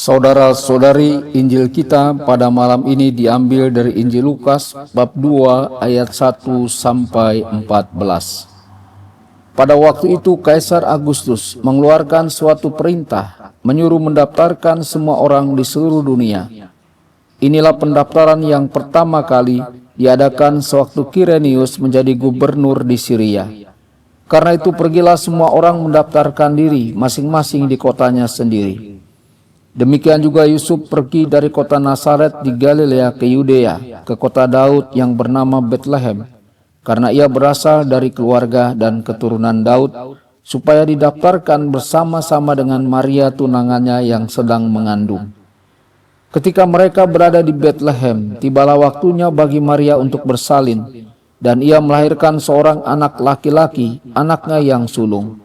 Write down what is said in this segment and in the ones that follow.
Saudara-saudari, Injil kita pada malam ini diambil dari Injil Lukas bab 2 ayat 1 sampai 14. Pada waktu itu Kaisar Agustus mengeluarkan suatu perintah menyuruh mendaftarkan semua orang di seluruh dunia. Inilah pendaftaran yang pertama kali diadakan sewaktu Kirenius menjadi gubernur di Syria. Karena itu pergilah semua orang mendaftarkan diri masing-masing di kotanya sendiri. Demikian juga Yusuf pergi dari kota Nazaret di Galilea ke Yudea, ke kota Daud yang bernama Betlehem, karena ia berasal dari keluarga dan keturunan Daud, supaya didaftarkan bersama-sama dengan Maria tunangannya yang sedang mengandung. Ketika mereka berada di Betlehem, tibalah waktunya bagi Maria untuk bersalin, dan ia melahirkan seorang anak laki-laki, anaknya yang sulung.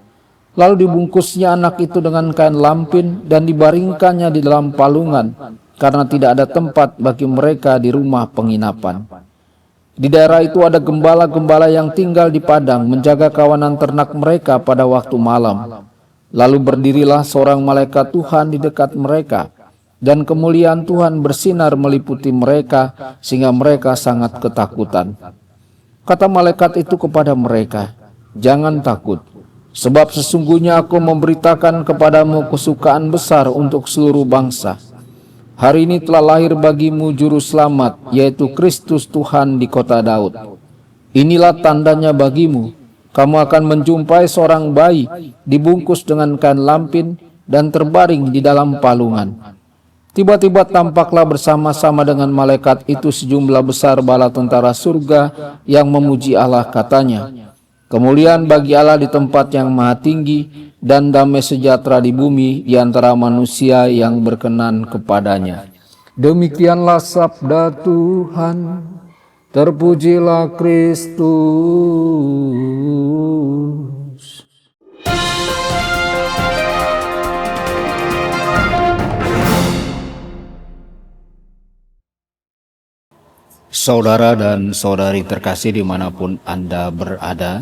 Lalu dibungkusnya anak itu dengan kain lampin dan dibaringkannya di dalam palungan, karena tidak ada tempat bagi mereka di rumah penginapan. Di daerah itu ada gembala-gembala yang tinggal di padang menjaga kawanan ternak mereka pada waktu malam. Lalu berdirilah seorang malaikat Tuhan di dekat mereka, dan kemuliaan Tuhan bersinar meliputi mereka sehingga mereka sangat ketakutan. Kata malaikat itu kepada mereka, "Jangan takut. Sebab sesungguhnya aku memberitakan kepadamu kesukaan besar untuk seluruh bangsa. Hari ini telah lahir bagimu juru selamat, yaitu Kristus Tuhan di kota Daud. Inilah tandanya bagimu, kamu akan menjumpai seorang bayi dibungkus dengan kain lampin dan terbaring di dalam palungan." Tiba-tiba tampaklah bersama-sama dengan malaikat itu sejumlah besar bala tentara surga yang memuji Allah, katanya, "Kemuliaan bagi Allah di tempat yang maha tinggi, dan damai sejahtera di bumi di antara manusia yang berkenan kepadanya." Demikianlah sabda Tuhan. Terpujilah Kristus. Saudara dan saudari terkasih dimanapun Anda berada,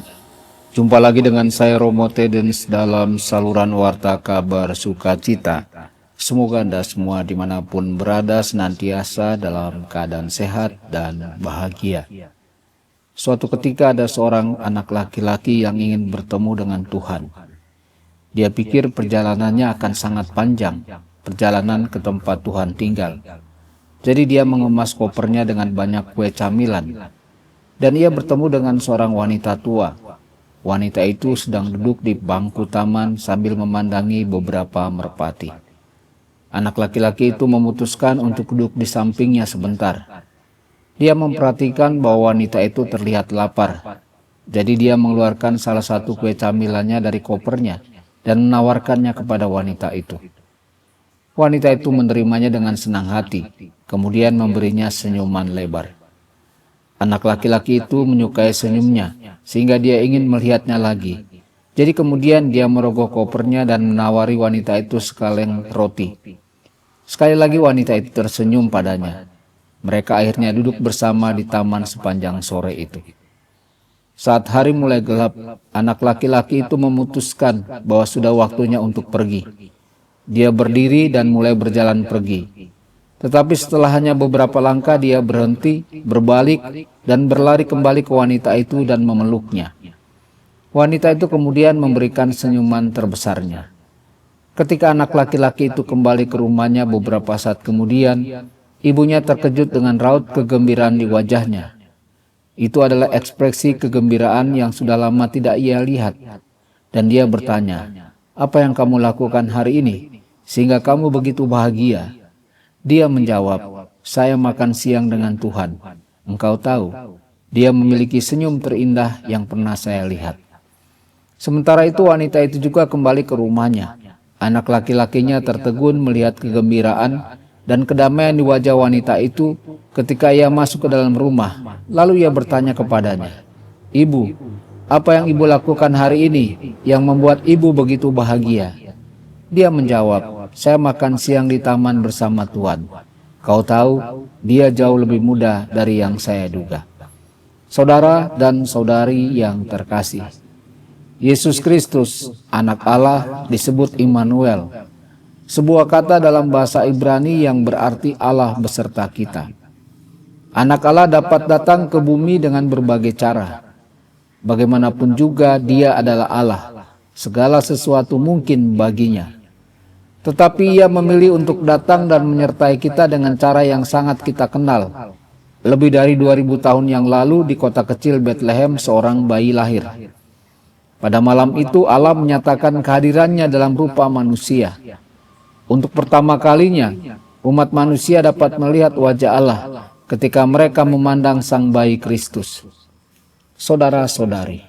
jumpa lagi dengan saya Romo Tedens dalam saluran Warta Kabar Sukacita. Semoga Anda semua dimanapun berada senantiasa dalam keadaan sehat dan bahagia. Suatu ketika ada seorang anak laki-laki yang ingin bertemu dengan Tuhan. Dia pikir perjalanannya akan sangat panjang, perjalanan ke tempat Tuhan tinggal. Jadi dia mengemas kopernya dengan banyak kue camilan. Dan ia bertemu dengan seorang wanita tua. Wanita itu sedang duduk di bangku taman sambil memandangi beberapa merpati. Anak laki-laki itu memutuskan untuk duduk di sampingnya sebentar. Dia memperhatikan bahwa wanita itu terlihat lapar. Jadi dia mengeluarkan salah satu kue camilannya dari kopernya dan menawarkannya kepada wanita itu. Wanita itu menerimanya dengan senang hati, kemudian memberinya senyuman lebar. Anak laki-laki itu menyukai senyumnya, sehingga dia ingin melihatnya lagi. Jadi kemudian dia merogoh kopernya dan menawari wanita itu sekaleng roti. Sekali lagi wanita itu tersenyum padanya. Mereka akhirnya duduk bersama di taman sepanjang sore itu. Saat hari mulai gelap, anak laki-laki itu memutuskan bahwa sudah waktunya untuk pergi. Dia berdiri dan mulai berjalan pergi. Tetapi setelah hanya beberapa langkah dia berhenti, berbalik, dan berlari kembali ke wanita itu dan memeluknya. Wanita itu kemudian memberikan senyuman terbesarnya. Ketika anak laki-laki itu kembali ke rumahnya beberapa saat kemudian, ibunya terkejut dengan raut kegembiraan di wajahnya. Itu adalah ekspresi kegembiraan yang sudah lama tidak ia lihat. Dan dia bertanya, "Apa yang kamu lakukan hari ini sehingga kamu begitu bahagia?" Dia menjawab, "Saya makan siang dengan Tuhan. Engkau tahu, dia memiliki senyum terindah yang pernah saya lihat." Sementara itu wanita itu juga kembali ke rumahnya. Anak laki-lakinya tertegun melihat kegembiraan dan kedamaian di wajah wanita itu ketika ia masuk ke dalam rumah. Lalu ia bertanya kepadanya, "Ibu, apa yang ibu lakukan hari ini yang membuat ibu begitu bahagia?" Dia menjawab, "Saya makan siang di taman bersama Tuhan. Kau tahu, dia jauh lebih muda dari yang saya duga." Saudara dan saudari yang terkasih, Yesus Kristus, anak Allah, disebut Immanuel. sebuah kata dalam bahasa Ibrani yang berarti Allah beserta kita. Anak Allah dapat datang ke bumi dengan berbagai cara. Bagaimanapun juga Dia adalah Allah. Segala sesuatu mungkin baginya. Tetapi Ia memilih untuk datang dan menyertai kita dengan cara yang sangat kita kenal. Lebih dari 2000 tahun yang lalu di kota kecil Bethlehem seorang bayi lahir. Pada malam itu Allah menyatakan kehadirannya dalam rupa manusia. Untuk pertama kalinya umat manusia dapat melihat wajah Allah ketika mereka memandang Sang Bayi Kristus. Saudara-saudari,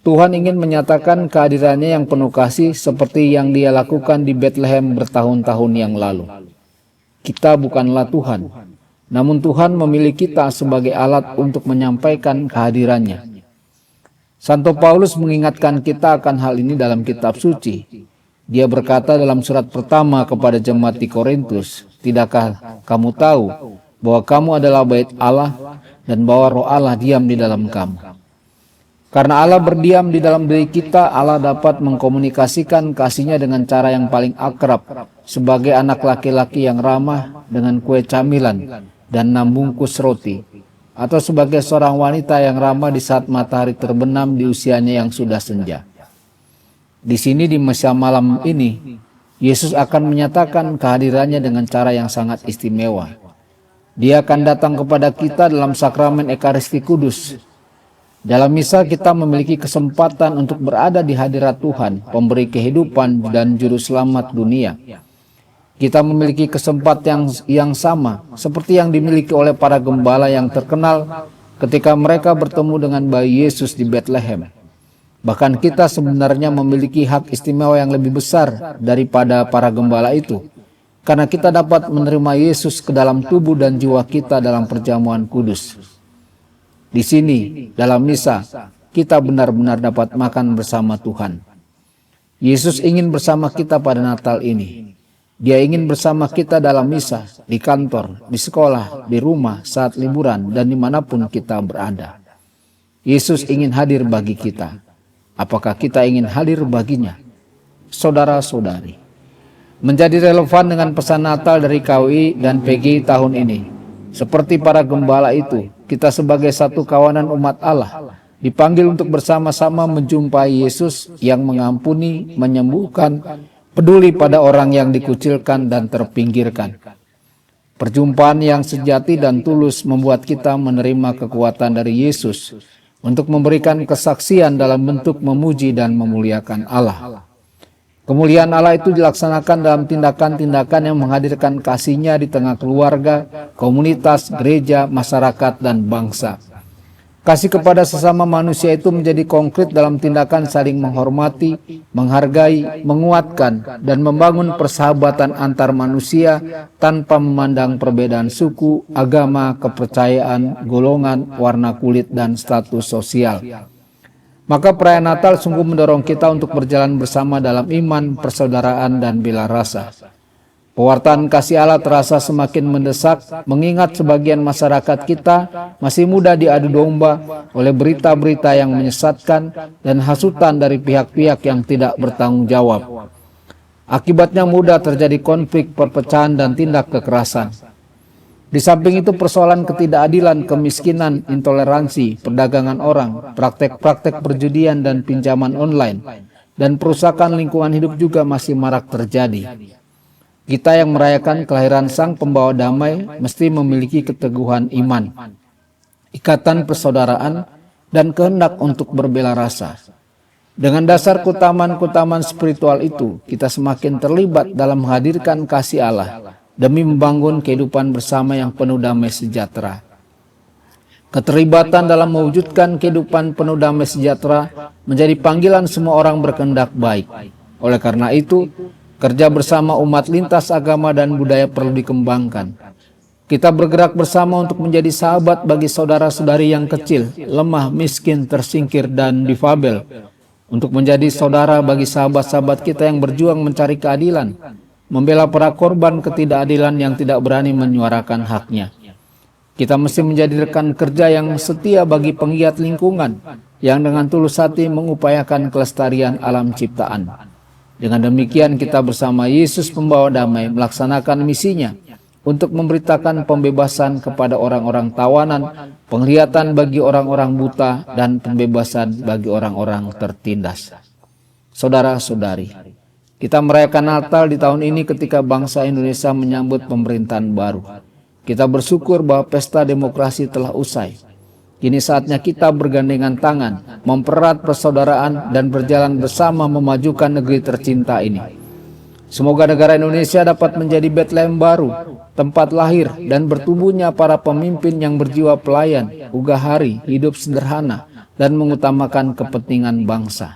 Tuhan ingin menyatakan kehadirannya yang penuh kasih seperti yang Dia lakukan di Bethlehem bertahun-tahun yang lalu. Kita bukanlah Tuhan, namun Tuhan memilih kita sebagai alat untuk menyampaikan kehadirannya. Santo Paulus mengingatkan kita akan hal ini dalam kitab suci. Dia berkata dalam surat pertama kepada jemaat di Korintus, "Tidakkah kamu tahu bahwa kamu adalah bait Allah dan bahwa Roh Allah diam di dalam kamu?" Karena Allah berdiam di dalam diri kita, Allah dapat mengkomunikasikan kasih-Nya dengan cara yang paling akrab, sebagai anak laki-laki yang ramah dengan kue camilan dan 6 bungkus roti, atau sebagai seorang wanita yang ramah di saat matahari terbenam di usianya yang sudah senja. Di sini di misa malam ini, Yesus akan menyatakan kehadirannya dengan cara yang sangat istimewa. Dia akan datang kepada kita dalam sakramen Ekaristi Kudus. Dalam misa kita memiliki kesempatan untuk berada di hadirat Tuhan, pemberi kehidupan dan juru selamat dunia. Kita memiliki kesempatan yang sama seperti yang dimiliki oleh para gembala yang terkenal ketika mereka bertemu dengan bayi Yesus di Bethlehem. Bahkan kita sebenarnya memiliki hak istimewa yang lebih besar daripada para gembala itu, karena kita dapat menerima Yesus ke dalam tubuh dan jiwa kita dalam perjamuan kudus. Di sini, dalam misa, kita benar-benar dapat makan bersama Tuhan. Yesus ingin bersama kita pada Natal ini. Dia ingin bersama kita dalam misa, di kantor, di sekolah, di rumah, saat liburan, dan dimanapun kita berada. Yesus ingin hadir bagi kita. Apakah kita ingin hadir baginya? Saudara-saudari, menjadi relevan dengan pesan Natal dari KUI dan PGI tahun ini. Seperti para gembala itu, kita sebagai satu kawanan umat Allah dipanggil untuk bersama-sama menjumpai Yesus yang mengampuni, menyembuhkan, peduli pada orang yang dikucilkan dan terpinggirkan. Perjumpaan yang sejati dan tulus membuat kita menerima kekuatan dari Yesus untuk memberikan kesaksian dalam bentuk memuji dan memuliakan Allah. Kemuliaan Allah itu dilaksanakan dalam tindakan-tindakan yang menghadirkan kasih-Nya di tengah keluarga, komunitas, gereja, masyarakat, dan bangsa. Kasih kepada sesama manusia itu menjadi konkret dalam tindakan saling menghormati, menghargai, menguatkan, dan membangun persahabatan antar manusia tanpa memandang perbedaan suku, agama, kepercayaan, golongan, warna kulit, dan status sosial. Maka perayaan Natal sungguh mendorong kita untuk berjalan bersama dalam iman, persaudaraan, dan bela rasa. Pewartaan kasih Allah terasa semakin mendesak, mengingat sebagian masyarakat kita masih mudah diadu domba oleh berita-berita yang menyesatkan dan hasutan dari pihak-pihak yang tidak bertanggung jawab. Akibatnya mudah terjadi konflik, perpecahan, dan tindak kekerasan. Di samping itu persoalan ketidakadilan, kemiskinan, intoleransi, perdagangan orang, praktek-praktek perjudian dan pinjaman online, dan perusakan lingkungan hidup juga masih marak terjadi. Kita yang merayakan kelahiran Sang Pembawa Damai mesti memiliki keteguhan iman, ikatan persaudaraan, dan kehendak untuk berbela rasa. Dengan dasar keutamaan-keutamaan spiritual itu, kita semakin terlibat dalam menghadirkan kasih Allah demi membangun kehidupan bersama yang penuh damai sejahtera. Keterlibatan dalam mewujudkan kehidupan penuh damai sejahtera menjadi panggilan semua orang berkehendak baik. Oleh karena itu, kerja bersama umat lintas agama dan budaya perlu dikembangkan. Kita bergerak bersama untuk menjadi sahabat bagi saudara-saudari yang kecil, lemah, miskin, tersingkir, dan difabel. Untuk menjadi saudara bagi sahabat-sahabat kita yang berjuang mencari keadilan, membela para korban ketidakadilan yang tidak berani menyuarakan haknya. Kita mesti menjadi rekan kerja yang setia bagi penggiat lingkungan, yang dengan tulus hati mengupayakan kelestarian alam ciptaan. Dengan demikian kita bersama Yesus pembawa damai melaksanakan misinya untuk memberitakan pembebasan kepada orang-orang tawanan, penglihatan bagi orang-orang buta, dan pembebasan bagi orang-orang tertindas. Saudara-saudari, kita merayakan Natal di tahun ini ketika bangsa Indonesia menyambut pemerintahan baru. Kita bersyukur bahwa pesta demokrasi telah usai. Kini saatnya kita bergandengan tangan, mempererat persaudaraan dan berjalan bersama memajukan negeri tercinta ini. Semoga negara Indonesia dapat menjadi Bethlehem baru, tempat lahir dan bertumbuhnya para pemimpin yang berjiwa pelayan, ugah hari, hidup sederhana, dan mengutamakan kepentingan bangsa.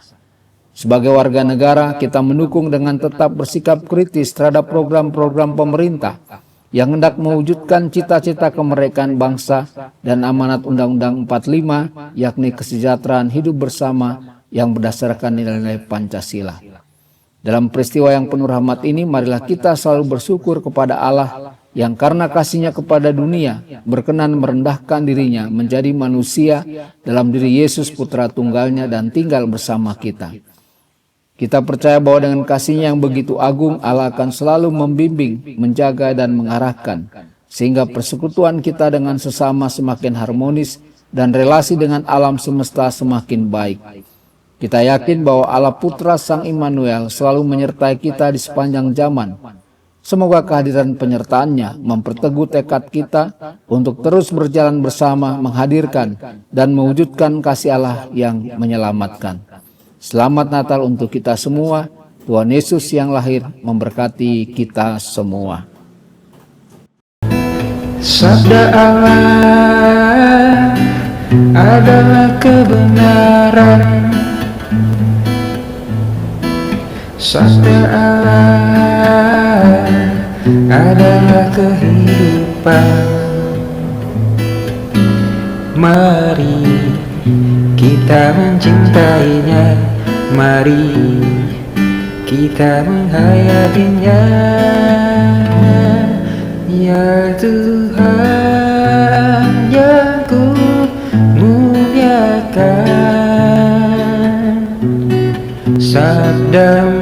Sebagai warga negara, kita mendukung dengan tetap bersikap kritis terhadap program-program pemerintah yang hendak mewujudkan cita-cita kemerdekaan bangsa dan amanat Undang-Undang 45, yakni kesejahteraan hidup bersama yang berdasarkan nilai-nilai Pancasila. Dalam peristiwa yang penuh rahmat ini, marilah kita selalu bersyukur kepada Allah yang karena kasih-Nya kepada dunia berkenan merendahkan dirinya menjadi manusia dalam diri Yesus Putra Tunggalnya dan tinggal bersama kita. Kita percaya bahwa dengan kasih-Nya yang begitu agung, Allah akan selalu membimbing, menjaga, dan mengarahkan, sehingga persekutuan kita dengan sesama semakin harmonis dan relasi dengan alam semesta semakin baik. Kita yakin bahwa Allah Putra Sang Immanuel selalu menyertai kita di sepanjang zaman. Semoga kehadiran penyertaan-Nya memperteguh tekad kita untuk terus berjalan bersama, menghadirkan, dan mewujudkan kasih Allah yang menyelamatkan. Selamat Natal untuk kita semua. Tuhan Yesus yang lahir memberkati kita semua. Sabda Allah adalah kebenaran. Sabda Allah adalah kehidupan. Mari kita mencintainya, mari kita menghayatinya. Ya Tuhan yang ku muliakan, sabda